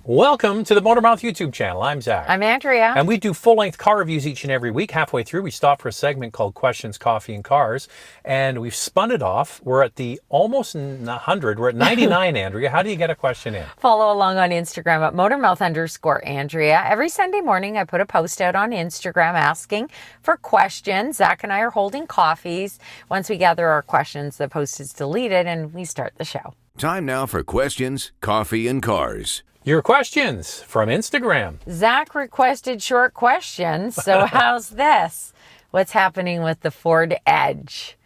Welcome to the Motormouth YouTube channel. I'm Zach. I'm Andrea. And we do full-length car reviews each and every week. Halfway through, we stop for a segment called Questions, Coffee, and Cars. And we've spun it off. We're at the almost 100. We're at 99, Andrea. How do you get a question in? Follow along on Instagram at Motormouth_Andrea. Every Sunday morning, I put a post out on Instagram asking for questions. Zach and I are holding coffees. Once we gather our questions, the post is deleted and we start the show. Time now for Questions, Coffee, and Cars. Your questions from Instagram. Zach requested short questions, so how's this? What's happening with the Ford Edge?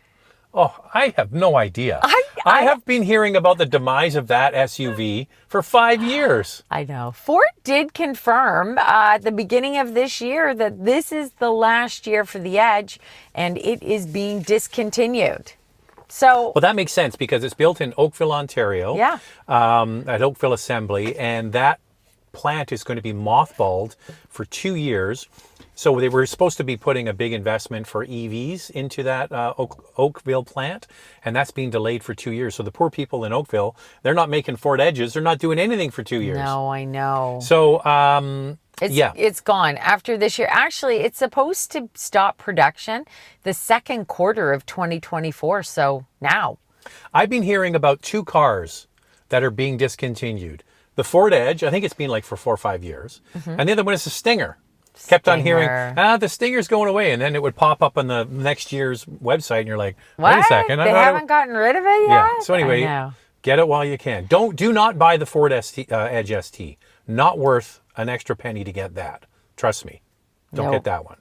Oh, I have no idea. I have been hearing about the demise of that SUV for 5 years. I know. Ford did confirm at the beginning of this year that this is the last year for the Edge and it is being discontinued. Well, that makes sense because it's built in Oakville, Ontario. Yeah. At Oakville Assembly, and that plant is going to be mothballed for 2 years. So they were supposed to be putting a big investment for EVs into that Oakville plant, and that's being delayed for 2 years. So the poor people in Oakville, they're not making Ford Edges. They're not doing anything for 2 years. No, I know. So, It's gone after this year. Actually, it's supposed to stop production the second quarter of 2024. So now. I've been hearing about 2 cars that are being discontinued. The Ford Edge, I think it's been like for 4 or 5 years. Mm-hmm. And the other one is the Stinger. Kept on hearing, the Stinger's going away. And then it would pop up on the next year's website and you're like, wait a second. They haven't gotten rid of it yet? Yeah. So anyway, get it while you can. Do not buy the Ford Edge ST. Not worth an extra penny to get that. Trust me. Don't get that one.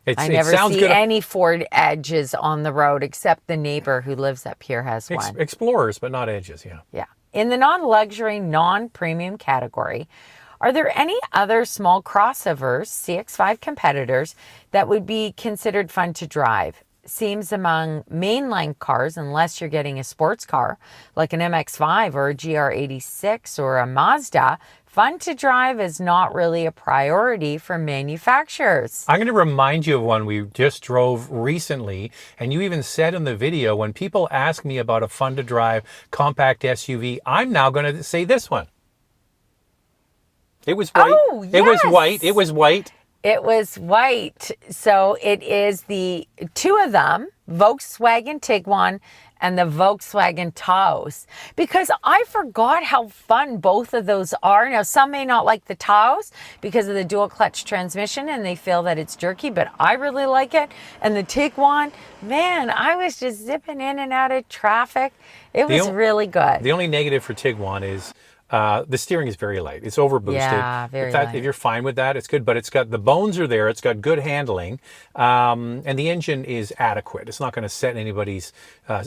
I never see any Ford Edges on the road except the neighbor who lives up here has one. Explorers, but not Edges, yeah. Yeah. In the non-luxury, non-premium category, are there any other small crossovers, CX-5 competitors, that would be considered fun to drive? Seems among mainline cars, unless you're getting a sports car like an MX-5 or a GR86 or a Mazda, fun to drive is not really a priority for manufacturers. I'm going to remind you of one we just drove recently, and you even said in the video, when people ask me about a fun to drive compact SUV, I'm now going to say this one. It was white. Oh, yes. It was white. It was white. It was white. So it is the 2 of them, Volkswagen Tiguan and the Volkswagen Taos. Because I forgot how fun both of those are. Now, some may not like the Taos because of the dual clutch transmission and they feel that it's jerky, but I really like it. And the Tiguan, man, I was just zipping in and out of traffic. It was really good. The only negative for Tiguan is the steering is very light. It's over boosted. Yeah, very light. If you're fine with that, it's good. But it's got the bones are there. It's got good handling, and the engine is adequate. It's not going to set anybody's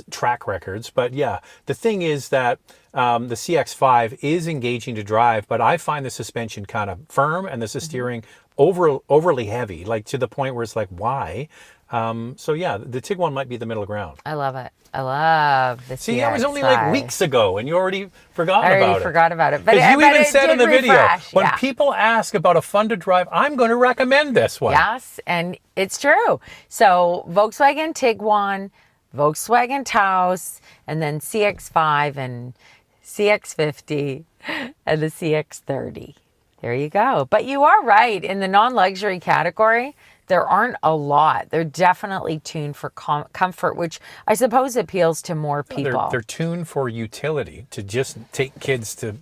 track records. But yeah, the thing is that the CX-5 is engaging to drive, but I find the suspension kind of firm and the steering overly heavy, like to the point where it's like, why? So yeah, the Tiguan might be the middle ground. I love it. I love the CX-5. See, that was only like weeks ago, and you already forgot about it. I already forgot about it. But you even said in the video, when people ask about a fun to drive, I'm going to recommend this one. Yes, and it's true. So Volkswagen Tiguan, Volkswagen Taos, and then CX-5 and CX-50 and the CX-30. There you go. But you are right. In the non-luxury category, there aren't a lot. They're definitely tuned for comfort, which I suppose appeals to more people. They're tuned for utility, to just take kids to...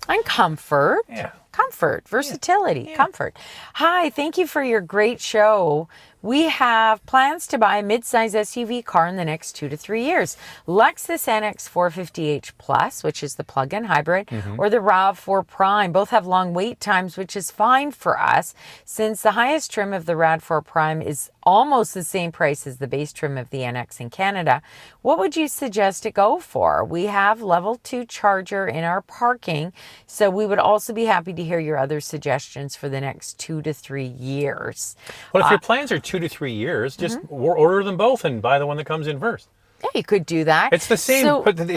And comfort. Yeah. Comfort, versatility, comfort. Hi, thank you for your great show. We have plans to buy a midsize SUV car in the next 2 to 3 years. Lexus NX 450h Plus, which is the plug-in hybrid, or the RAV4 Prime. Both have long wait times, which is fine for us since the highest trim of the RAV4 Prime is almost the same price as the base trim of the NX in Canada. What would you suggest to go for? We have level 2 charger in our parking, so we would also be happy to hear your other suggestions for the next 2 to 3 years. Well, if your plans are 2 to 3 years, just order them both and buy the one that comes in first. Yeah, you could do that. It's the same.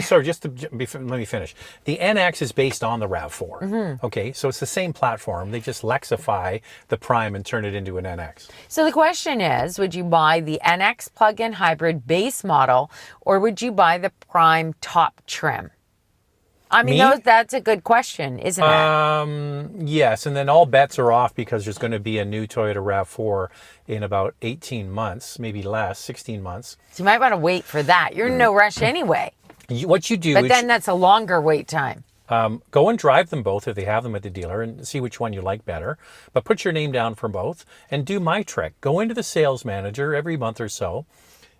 Sorry, let me finish. The NX is based on the RAV4. Okay, so it's the same platform. They just Lexify the Prime and turn it into an NX. So the question is, would you buy the NX plug-in hybrid base model, or would you buy the Prime top trim? I mean, Me? that's a good question, isn't it? Yes, and then all bets are off because there's going to be a new Toyota RAV4 in about 18 months, maybe less, 16 months. So you might want to wait for that. You're in no rush anyway. What you do But is then that's a longer wait time. go and drive them both if they have them at the dealer and see which one you like better. But put your name down for both and do my trick. Go into the sales manager every month or so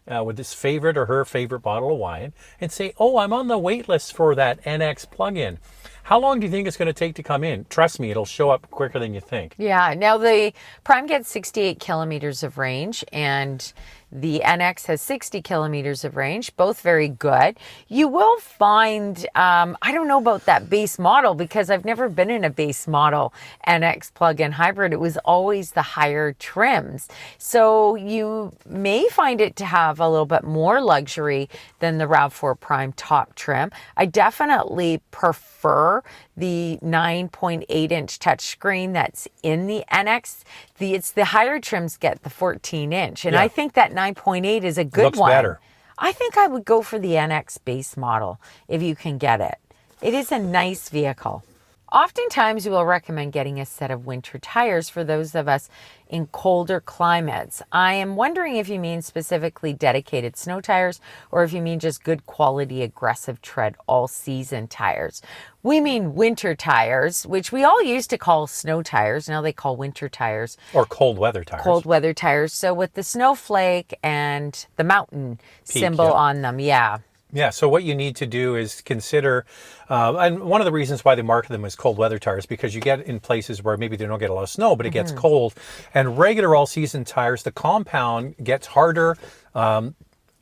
with his favorite or her favorite bottle of wine and say, oh, I'm on the wait list for that NX plug-in. How long do you think it's going to take to come in? Trust me, it'll show up quicker than you think. Yeah. Now the Prime gets 68 kilometers of range and the NX has 60 kilometers of range, both very good. You will find, I don't know about that base model because I've never been in a base model NX plug-in hybrid. It was always the higher trims. So you may find it to have a little bit more luxury than the RAV4 Prime top trim. I definitely prefer the 9.8-inch touchscreen that's in the NX. It's the higher trims get the 14-inch, and Yeah. I think that 9.8 is a good Looks one. better. I think I would go for the NX base model if you can get it. It is a nice vehicle. Oftentimes, we will recommend getting a set of winter tires for those of us in colder climates. I am wondering if you mean specifically dedicated snow tires or if you mean just good quality, aggressive tread all-season tires. We mean winter tires, which we all used to call snow tires. Now they call winter tires. Or cold weather tires. Cold weather tires. So with the snowflake and the mountain symbol yeah. on them, yeah. Yeah, so what you need to do is consider, and one of the reasons why they market them as cold weather tires, because you get in places where maybe they don't get a lot of snow, but it gets cold. And regular all-season tires, the compound gets harder,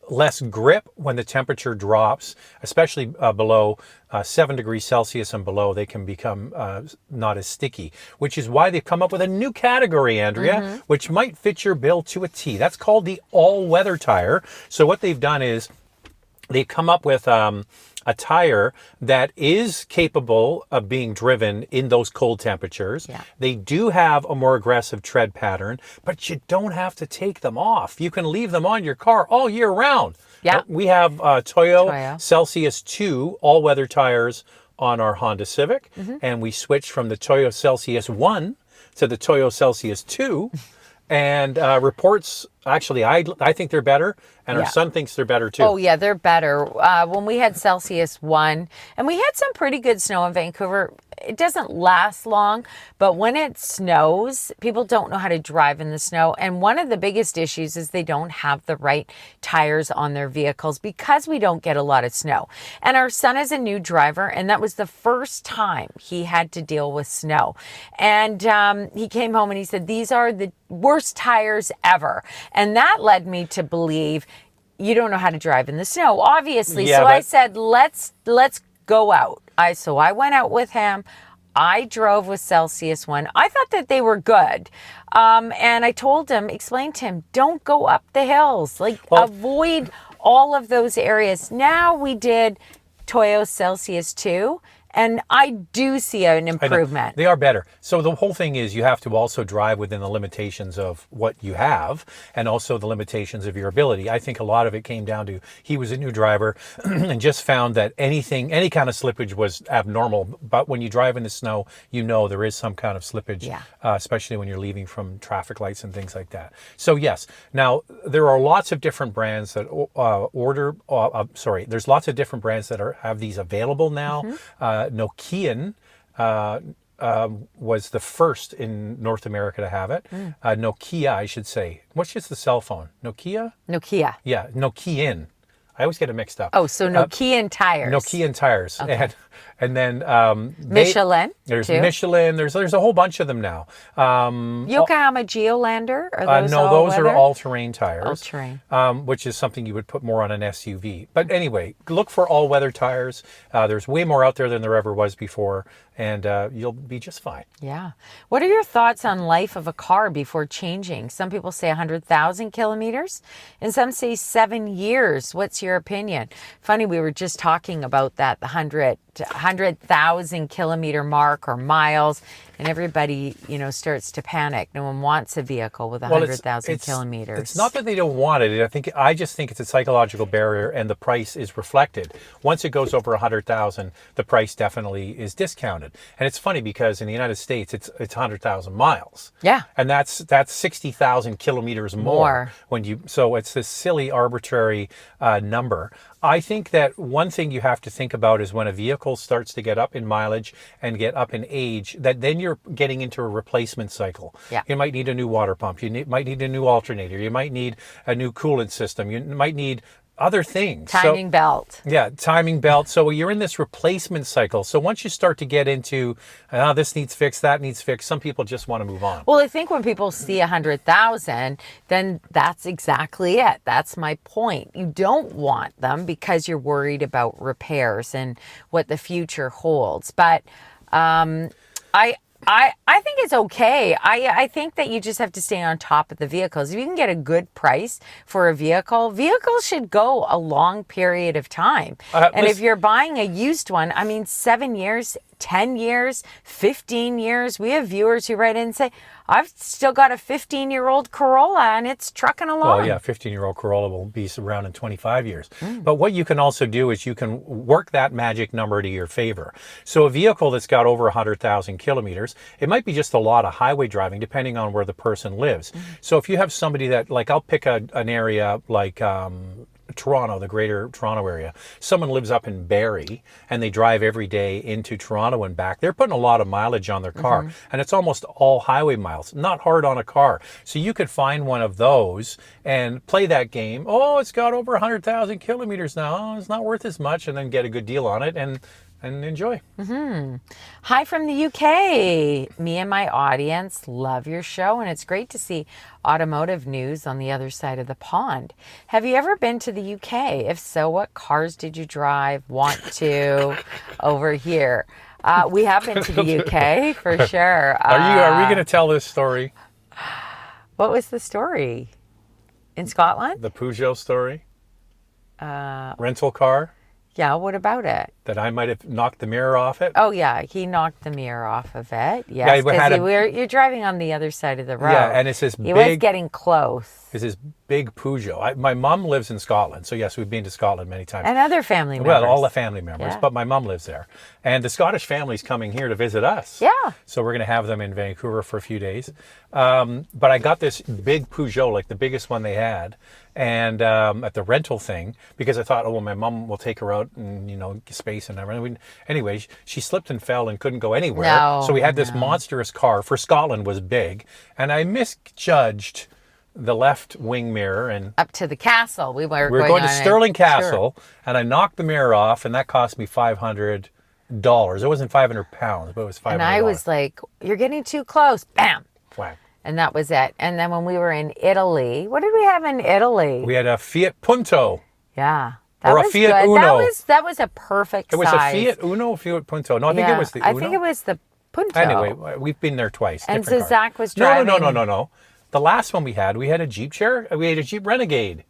less grip when the temperature drops, especially below 7 degrees Celsius and below. They can become not as sticky, which is why they've come up with a new category, Andrea, which might fit your bill to a T. That's called the all-weather tire. So what they've done is, they've come up with a tire that is capable of being driven in those cold temperatures. Yeah. They do have a more aggressive tread pattern, but you don't have to take them off. You can leave them on your car all year round. Yeah. We have Toyo Toyo. Celsius 2 all-weather tires on our Honda Civic, and we switched from the Toyo Celsius 1 to the Toyo Celsius 2. And reports, actually, I think they're better, and Yeah. our son thinks they're better too. Oh, yeah, they're better. When we had Celsius 1, and we had some pretty good snow in Vancouver, it doesn't last long, but when it snows, people don't know how to drive in the snow. And one of the biggest issues is they don't have the right tires on their vehicles because we don't get a lot of snow. And our son is a new driver, and that was the first time he had to deal with snow. And he came home and he said, these are the worst tires ever. And that led me to believe you don't know how to drive in the snow, obviously. Yeah, so I but- said, let's go out. So I went out with him. I drove with Celsius 1. I thought that they were good. And I told him, explained to him, don't go up the hills. Avoid all of those areas. Now we did Toyo Celsius 2. And I do see an improvement. They are better. So the whole thing is you have to also drive within the limitations of what you have and also the limitations of your ability. I think a lot of it came down to he was a new driver and just found that any kind of slippage was abnormal. But when you drive in the snow, you know there is some kind of slippage, Yeah. Especially when you're leaving from traffic lights and things like that. So yes, now there are lots of different brands that there's lots of different brands that have these available now. Nokian was the first in North America to have it. Nokia, I should say. What's just the cell phone? Nokia? Nokia. Yeah, Nokian. I always get it mixed up. Oh, so Nokian tires. Nokian tires. Okay. And then Michelin. there's too. Michelin. There's a whole bunch of them now. Yokohama Geolander. Are those no, those are all-weather? all-terrain tires. All-terrain. Which is something you would put more on an SUV. But anyway, look for all-weather tires. There's way more out there than there ever was before, and you'll be just fine. Yeah. What are your thoughts on life of a car before changing? Some people say 100,000 kilometers, and some say 7 years. What's your opinion? Funny, we were just talking about that, the 100,000 kilometer mark or miles. and everybody, starts to panic. No one wants a vehicle with Well, 100,000 kilometers. It's not that they don't want it. I just think it's a psychological barrier, and the price is reflected. Once it goes over 100,000, the price definitely is discounted. And it's funny because in the United States, it's 100,000 miles. Yeah. And that's 60,000 kilometers more. So it's this silly arbitrary number. I think that one thing you have to think about is when a vehicle starts to get up in mileage and get up in age, that then you're getting into a replacement cycle. Yeah. You might need a new water pump. Might need a new alternator. You might need a new coolant system. You might need other things. Timing belt. Yeah, timing belt. So you're in this replacement cycle. So once you start to get into, this needs fixed, that needs fixed, some people just want to move on. Well, I think when people see 100,000, then that's exactly it. That's my point. You don't want them because you're worried about repairs and what the future holds. But I think it's okay. I think that you just have to stay on top of the vehicles. If you can get a good price for a vehicle, vehicles should go a long period of time. And if you're buying a used one, 7 years, 10 years, 15 years. We have viewers who write in and say, I've still got a 15-year-old Corolla and it's trucking along. Well, yeah, 15-year-old Corolla will be around in 25 years. But what you can also do is you can work that magic number to your favor. So a vehicle that's got over 100,000 kilometers, it might be just a lot of highway driving depending on where the person lives. So if you have somebody that, like, I'll pick an area like Toronto, the greater Toronto area. Someone lives up in Barrie and they drive every day into Toronto and back. They're putting a lot of mileage on their car, and it's almost all highway miles, not hard on a car. So you could find one of those and play that game. Oh, it's got over 100,000 kilometers now. Oh, it's not worth as much, and then get a good deal on it and enjoy. Hi from the UK. Me and my audience love your show, and it's great to see automotive news on the other side of the pond. Have you ever been to the UK? If so, what cars did you drive? Want to over here? We have been to the UK for sure. Are we going to tell this story? What was the story? In Scotland? The Peugeot story? Rental car? Yeah, what about it? That I might have knocked the mirror off it? Oh, yeah, he knocked the mirror off of it. Yes, because you're driving on the other side of the road. Yeah, and it's this He was getting close. It's this big Peugeot. My mom lives in Scotland, so yes, we've been to Scotland many times. And other family members. Well, all the family members, but my mom lives there. And the Scottish family's coming here to visit us. Yeah. So we're going to have them in Vancouver for a few days. But I got this big Peugeot, like the biggest one they had, and at the rental thing, because I thought, oh, well, my mom will take her out and, space and everything. Anyway, she slipped and fell and couldn't go anywhere. No, so we had this monstrous car. For Scotland was big, and I misjudged the left wing mirror and up to the castle. We were going to Stirling Castle, and I knocked the mirror off, and that cost me $500. It wasn't 500 pounds, but it was $500. And I was like, "You're getting too close!" Bam. Whack. And that was it. And then when we were in Italy, what did we have in Italy? We had a Fiat Punto. Yeah. Or a Fiat good. Uno. That was a perfect size. It was a Fiat Uno or Fiat Punto? No, I think it was the Uno. I think it was the Punto. Anyway, we've been there twice. And so Zach was driving. No. The last one we had a Jeep We had a Jeep Renegade.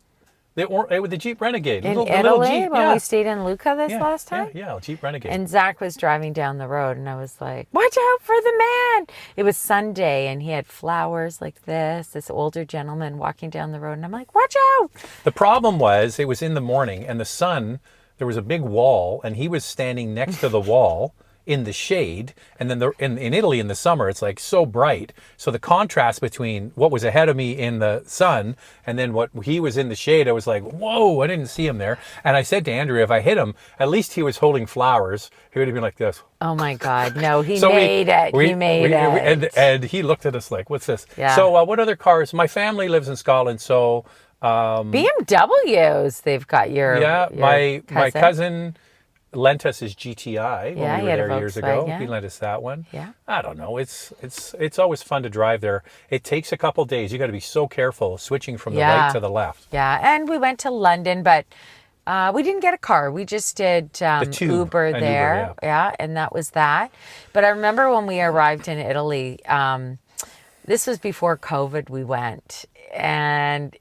The Jeep Renegade. In little Italy, Jeep, when we stayed in Lucca last time? Yeah, Jeep Renegade. And Zach was driving down the road, and I was like, watch out for the man. It was Sunday, and he had flowers like this older gentleman walking down the road, and I'm like, watch out. The problem was, it was in the morning, and the sun, there was a big wall, and he was standing next to the wall in the shade, and then in Italy in the summer it's like so bright, so the contrast between what was ahead of me in the sun and then what he was in the shade, I was like, whoa, I didn't see him there. And I said to Andrea, if I hit him, at least he was holding flowers, he would have been like this. Oh my God, no, he made it. And he looked at us like, what's this? Yeah. So what other cars? My family lives in Scotland, so BMWs, they've got your my cousin lent us his GTI when we were there years ago. Yeah. He lent us that one. Yeah. I don't know. It's always fun to drive there. It takes a couple days. You got to be so careful switching from the right to the left. Yeah, and we went to London, but we didn't get a car. We just did Uber there. Yeah, and that was that. But I remember when we arrived in Italy, this was before COVID we went, and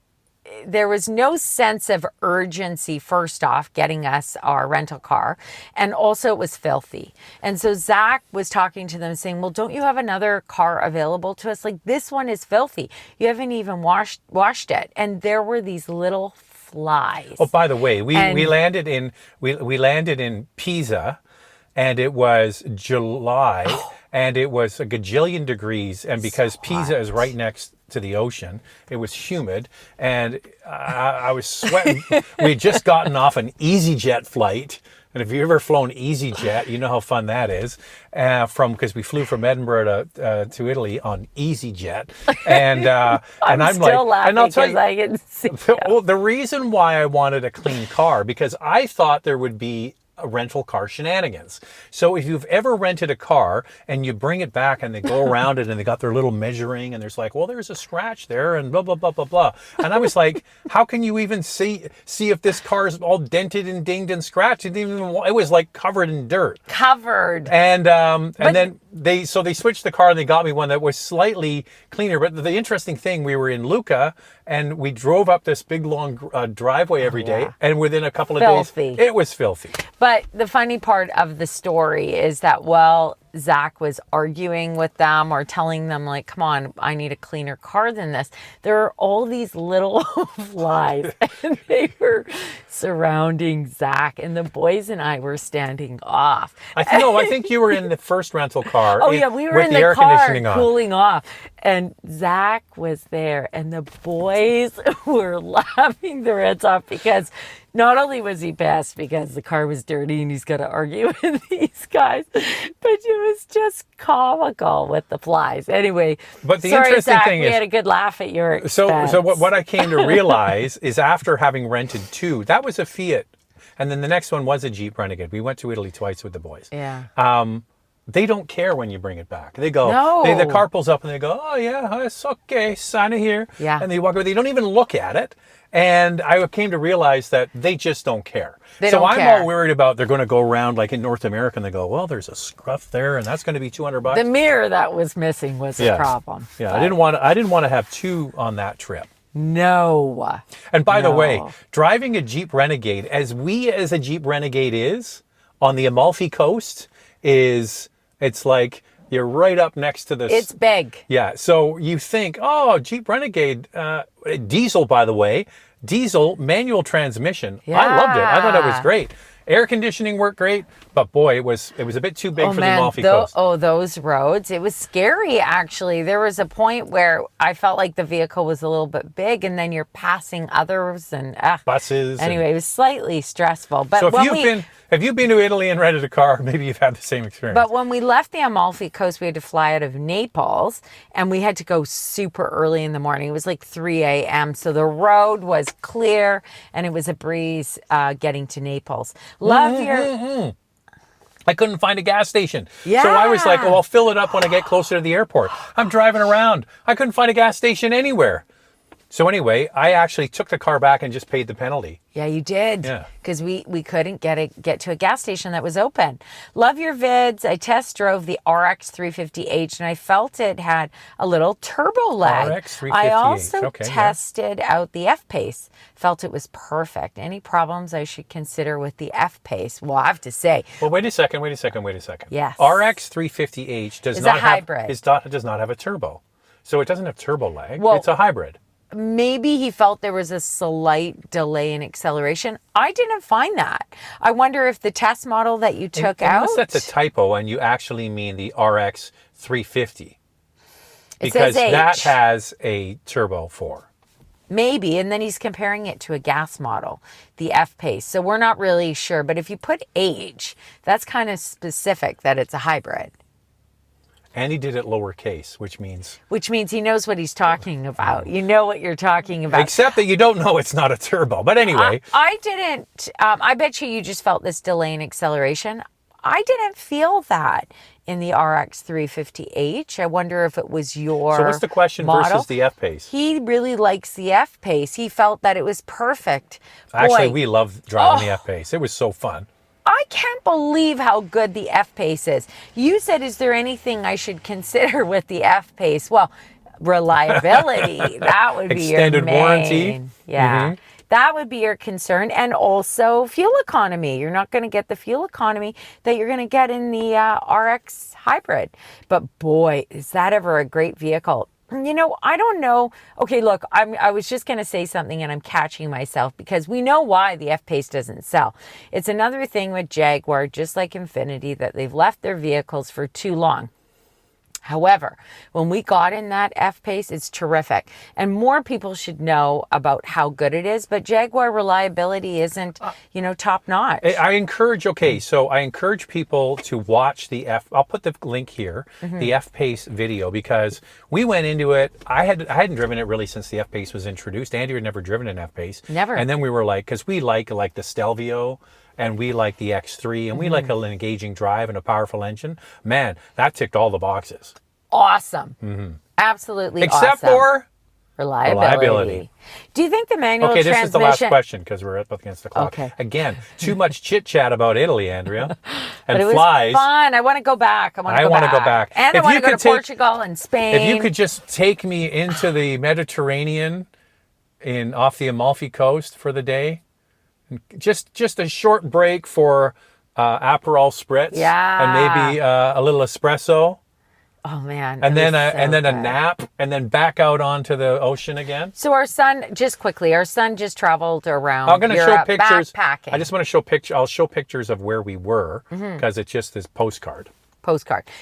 there was no sense of urgency, first off, getting us our rental car. And also it was filthy. And so Zach was talking to them saying, well, don't you have another car available to us? Like, this one is filthy. You haven't even washed it. And there were these little flies. Oh, by the way, we landed in Pisa, and it was July, and it was a gajillion degrees, and because So Pisa hot. is right next to the ocean, it was humid, and I was sweating. We had just gotten off an EasyJet flight. And if you've ever flown EasyJet, you know how fun that is. Because we flew from Edinburgh to Italy on EasyJet, and I'm still like, laughing and I'll tell because you, I can see. the reason why I wanted a clean car, because I thought there would be a rental car shenanigans. So if you've ever rented a car and you bring it back and they go around it and they got their little measuring and there's like, well, there's a scratch there and blah, blah, blah, blah, blah. And I was like, how can you even see if this car is all dented and dinged and scratched? It was like covered in dirt. And then they switched the car and they got me one that was slightly cleaner. But the interesting thing, we were in Lucca and we drove up this big long driveway every day, and within a couple of days, it was filthy. But the funny part of the story is that while Zach was arguing with them or telling them, like, come on, I need a cleaner car than this, there are all these little flies, and they were surrounding Zach, and the boys and I were standing off. I think you were in the first rental car. Oh, yeah, we were in the air car conditioning on. cooling off. And Zach was there, and the boys were laughing their heads off because not only was he pissed because the car was dirty and he's got to argue with these guys, but it was just comical with the flies. Anyway, but the sorry, interesting Zach, thing we is, had a good laugh at your expense. So what I came to realize is after having rented two, that was a Fiat, and then the next one was a Jeep Renegade. We went to Italy twice with the boys. Yeah. They don't care when you bring it back. They go, No. the car pulls up and they go, oh yeah, it's okay, sign it here. Yeah. And they walk away. They don't even look at it. And I came to realize that they just don't care. I'm all worried about they're going to go around like in North America and they go, well, there's a scruff there and that's going to be $200. The mirror that was missing was a problem. Yeah, but I didn't want to have two on that trip. No. And by the way, driving a Jeep Renegade, as a Jeep Renegade is on the Amalfi Coast, it's like you're right up next to this. It's big. Yeah. So you think, oh, Jeep Renegade, diesel, by the way, manual transmission. Yeah. I loved it. I thought it was great. Air conditioning worked great, but boy, it was a bit too big for the Amalfi Coast. Oh, those roads. It was scary, actually. There was a point where I felt like the vehicle was a little bit big, and then you're passing others and buses. Anyway, it was slightly stressful. But so if you've been to Italy and rented a car, maybe you've had the same experience. But when we left the Amalfi Coast, we had to fly out of Naples, and we had to go super early in the morning. It was like 3 a.m., so the road was clear, and it was a breeze getting to Naples. I couldn't find a gas station. Yeah. So I was like, oh, I'll fill it up when I get closer to the airport. I'm driving around. I couldn't find a gas station anywhere. So anyway, I actually took the car back and just paid the penalty. Yeah, you did. Yeah. Because we couldn't get to a gas station that was open. Love your vids. I test drove the RX 350H and I felt it had a little turbo lag. RX 350H. I also Okay, tested out the F-Pace. Felt it was perfect. Any problems I should consider with the F-Pace? Well, I have to say. Well, wait a second. Yes. RX 350H does not have a turbo. So it doesn't have turbo lag. Well, it's a hybrid. Maybe he felt there was a slight delay in acceleration. I didn't find that. I wonder if the test model that you took out... Unless that's a typo and you actually mean the RX 350. It Because says H. that has a turbo 4. Maybe, and then he's comparing it to a gas model, the F-Pace. So we're not really sure. But if you put H, that's kind of specific that it's a hybrid. And he did it lowercase, which means he knows what he's talking about. You know what you're talking about. Except that you don't know it's not a turbo. But anyway. I didn't. I bet you just felt this delay in acceleration. I didn't feel that in the RX 350H. I wonder if it was your So what's the question model versus the F-Pace? He really likes the F-Pace. He felt that it was perfect. Actually, Boy, we love driving the F-Pace. It was so fun. I can't believe how good the F-Pace is. You said, is there anything I should consider with the F-Pace? Well, Reliability. That would be Extended your main. warranty. Yeah. That would be your concern. And also fuel economy. You're not going to get the fuel economy that you're going to get in the RX hybrid. But boy, is that ever a great vehicle. You know, I don't know. Okay, look, I was just going to say something and I'm catching myself because we know why the F-Pace doesn't sell. It's another thing with Jaguar, just like Infiniti, that they've left their vehicles for too long. However, when we got in that F-Pace, it's terrific. And more people should know about how good it is. But Jaguar reliability isn't, top notch. I encourage people to watch I'll put the link here, the F-Pace video, because we went into it. I hadn't driven it really since the F-Pace was introduced. Andrew had never driven an F-Pace. Never. And then we were like, because we like the Stelvio, and we like the X3, and we like an engaging drive and a powerful engine. Man, that ticked all the boxes. Awesome. Absolutely Except awesome. for reliability. Do you think the manual transmission... Okay, this is the last question because we're up against the clock. Okay. Again, too much chit-chat about Italy, Andrea. And but it was flies. fun. I want to go back. I want to go back. And I want to go to Portugal and Spain. If you could just take me into the Mediterranean off the Amalfi Coast for the day, just a short break for Aperol Spritz, and maybe a little espresso. Oh man! And then a nap, and then back out onto the ocean again. So our son just traveled around. I'm going to show pictures. Backpacking. I just want to show pictures. I'll show pictures of where we were because it's just this postcard.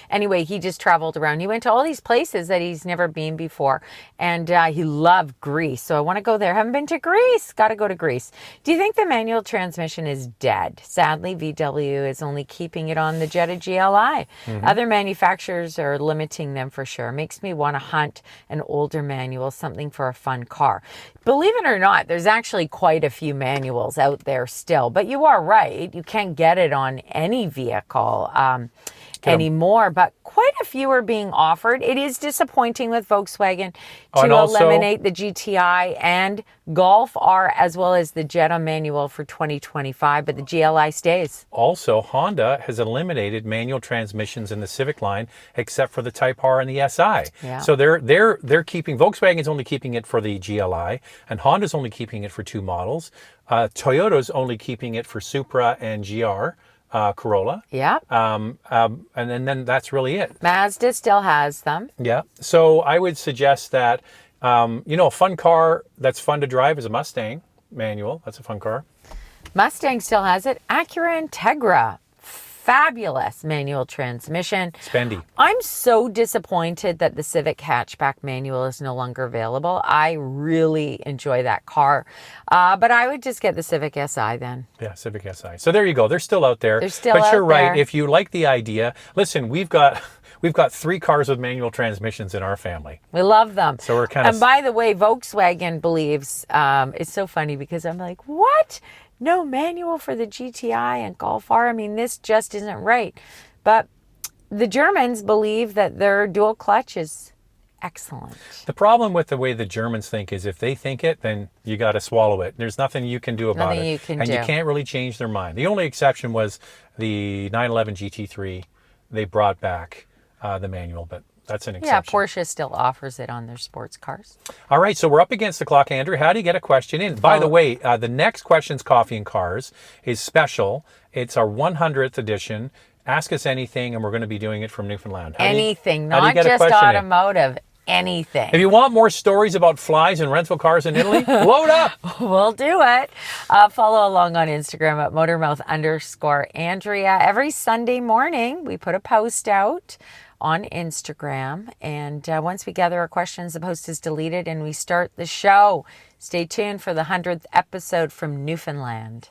Anyway, he just traveled around. He went to all these places that he's never been before. And he loved Greece. So I want to go there. Haven't been to Greece. Got to go to Greece. Do you think the manual transmission is dead? Sadly, VW is only keeping it on the Jetta GLI. Other manufacturers are limiting them for sure. Makes me want to hunt an older manual, something for a fun car. Believe it or not, there's actually quite a few manuals out there still. But you are right. You can't get it on any vehicle anymore, but quite a few are being offered. It is disappointing with Volkswagen to eliminate the GTI and Golf R as well as the Jetta manual for 2025, but the GLI stays. Also, Honda has eliminated manual transmissions in the Civic line except for the Type R and the SI. Yeah. So they're keeping, Volkswagen's only keeping it for the GLI, and Honda's only keeping it for 2 models. Toyota's only keeping it for Supra and GR. Corolla. Yeah. And then that's really it. Mazda still has them. Yeah. So I would suggest that, a fun car that's fun to drive is a Mustang manual. That's a fun car. Mustang still has it. Acura Integra. Fabulous manual transmission. Spendy. I'm so disappointed that the Civic hatchback manual is no longer available. I really enjoy that car. But I would just get the Civic SI then. Yeah, Civic Si. So there you go. They're still out there. But you're right. If you like the idea, listen, we've got 3 cars with manual transmissions in our family. We love them. So we're kind of... And by the way, Volkswagen believes, it's so funny because I'm like, what? No manual for the GTI and Golf R. I mean, this just isn't right. But the Germans believe that their dual clutch is excellent. The problem with the way the Germans think is if they think it, then you got to swallow it. There's nothing you can do about it. And you can't really change their mind. The only exception was the 911 GT3. They brought back the manual, but that's an exception. Yeah, Porsche still offers it on their sports cars. All right, so we're up against the clock, Andrew. How do you get a question in? By the way, the next Questions, Coffee and Cars is special. It's our 100th edition. Ask us anything, and we're going to be doing it from Newfoundland. Anything, not just automotive. Anything. If you want more stories about flies and rental cars in Italy, load up. We'll do it. Follow along on Instagram at motormouth_Andrea. Every Sunday morning, we put a post out on Instagram. And once we gather our questions, the post is deleted and we start the show. Stay tuned for the 100th episode from Newfoundland.